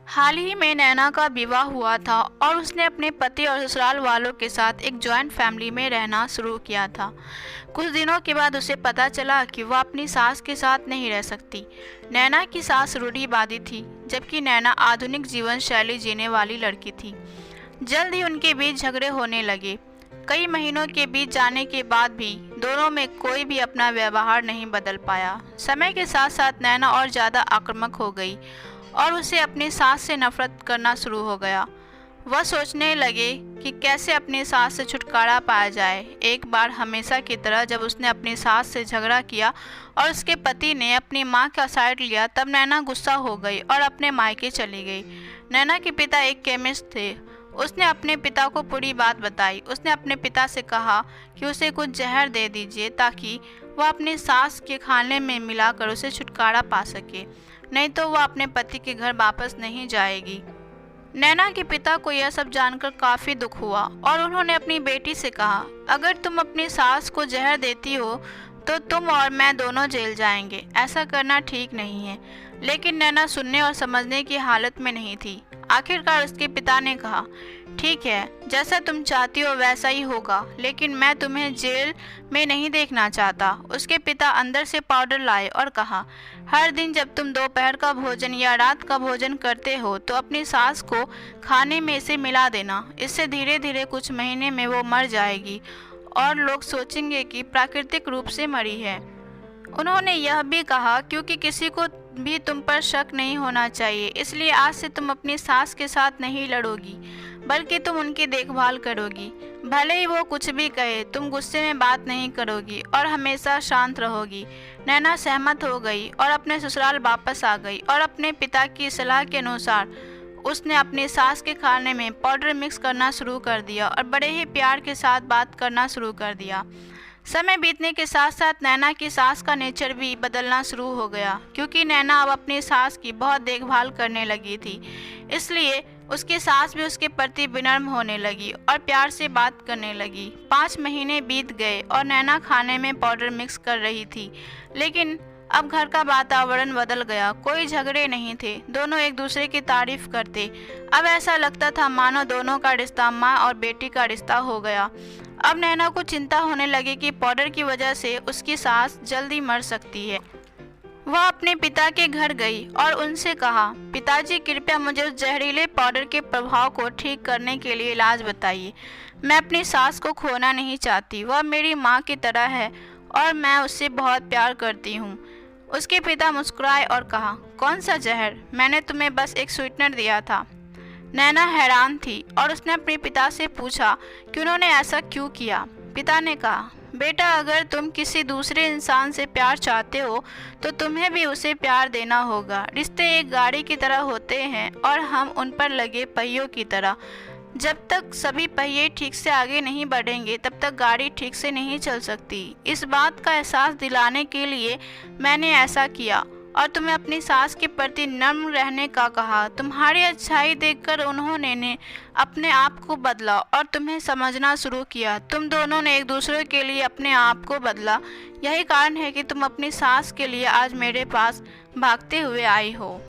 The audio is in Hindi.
हाल ही में नैना का विवाह हुआ था और उसने अपने पति और ससुराल वालों के साथ एक जॉइंट फैमिली में रहना शुरू किया था। कुछ दिनों के बाद उसे पता चला कि वह अपनी सास के साथ नहीं रह सकती। नैना की सास रूढ़िवादी थी, जबकि नैना आधुनिक जीवन शैली जीने वाली लड़की थी। जल्द ही उनके बीच झगड़े होने लगे। कई महीनों के बीत जाने के बाद भी दोनों में कोई भी अपना व्यवहार नहीं बदल पाया। समय के साथ साथ नैना और ज़्यादा आक्रामक हो गई और उसे अपनी सास से नफरत करना शुरू हो गया। वह सोचने लगे कि कैसे अपनी सास से छुटकारा पाया जाए। एक बार हमेशा की तरह जब उसने अपनी सास से झगड़ा किया और उसके पति ने अपनी मां का साइड लिया, तब नैना गुस्सा हो गई और अपने मायके चली गई। नैना के पिता एक केमिस्ट थे। उसने अपने पिता को पूरी बात बताई। उसने अपने पिता से कहा कि उसे कुछ जहर दे दीजिए ताकि वह अपनी सास के खाने में मिलाकर उसे छुटकारा पा सके, नहीं तो वह अपने पति के घर वापस नहीं जाएगी। नैना के पिता को यह सब जानकर काफ़ी दुख हुआ और उन्होंने अपनी बेटी से कहा, अगर तुम अपनी सास को जहर देती हो तो तुम और मैं दोनों जेल जाएंगे। ऐसा करना ठीक नहीं है। लेकिन नैना सुनने और समझने की हालत में नहीं थी। आखिरकार उसके पिता ने कहा, ठीक है, जैसा तुम चाहती हो वैसा ही होगा, लेकिन मैं तुम्हें जेल में नहीं देखना चाहता। उसके पिता अंदर से पाउडर लाए और कहा, हर दिन जब तुम दोपहर का भोजन या रात का भोजन करते हो तो अपनी सास को खाने में इसे मिला देना। इससे धीरे धीरे कुछ महीने में वो मर जाएगी और लोग सोचेंगे कि प्राकृतिक रूप से मरी है। उन्होंने यह भी कहा, क्योंकि किसी को भी तुम पर शक नहीं होना चाहिए, इसलिए आज से तुम अपनी सास के साथ नहीं लड़ोगी, बल्कि तुम उनकी देखभाल करोगी। भले ही वो कुछ भी कहे, तुम गुस्से में बात नहीं करोगी और हमेशा शांत रहोगी। नैना सहमत हो गई और अपने ससुराल वापस आ गई और अपने पिता की सलाह के अनुसार उसने अपनी सास के खाने में पाउडर मिक्स करना शुरू कर दिया और बड़े ही प्यार के साथ बात करना शुरू कर दिया। समय बीतने के साथ साथ नैना की सास का नेचर भी बदलना शुरू हो गया, क्योंकि नैना अब अपनी सास की बहुत देखभाल करने लगी थी। इसलिए उसकी सास भी उसके प्रति विनम्र होने लगी और प्यार से बात करने लगी। 5 महीने बीत गए और नैना खाने में पाउडर मिक्स कर रही थी, लेकिन अब घर का वातावरण बदल गया। कोई झगड़े नहीं थे, दोनों एक दूसरे की तारीफ करते। अब ऐसा लगता था मानो दोनों का रिश्ता माँ और बेटी का रिश्ता हो गया। अब नैना को चिंता होने लगी कि पाउडर की वजह से उसकी सास जल्दी मर सकती है। वह अपने पिता के घर गई और उनसे कहा, पिताजी, कृपया मुझे उस जहरीले पाउडर के प्रभाव को ठीक करने के लिए इलाज बताइए। मैं अपनी सास को खोना नहीं चाहती। वह मेरी माँ की तरह है और मैं उससे बहुत प्यार करती हूँ। उसके पिता मुस्कुराए और कहा, कौन सा जहर? मैंने तुम्हें बस एक स्वीटनर दिया था। नैना हैरान थी और उसने अपने पिता से पूछा कि उन्होंने ऐसा क्यों किया। पिता ने कहा, बेटा, अगर तुम किसी दूसरे इंसान से प्यार चाहते हो तो तुम्हें भी उसे प्यार देना होगा। रिश्ते एक गाड़ी की तरह होते हैं और हम उन पर लगे पहियों की तरह। जब तक सभी पहिए ठीक से आगे नहीं बढ़ेंगे तब तक गाड़ी ठीक से नहीं चल सकती। इस बात का एहसास दिलाने के लिए मैंने ऐसा किया और तुम्हें अपनी सास के प्रति नम्र रहने का कहा। तुम्हारी अच्छाई देखकर उन्होंने अपने आप को बदला और तुम्हें समझना शुरू किया। तुम दोनों ने एक दूसरे के लिए अपने आप को बदला। यही कारण है कि तुम अपनी सास के लिए आज मेरे पास भागते हुए आई हो।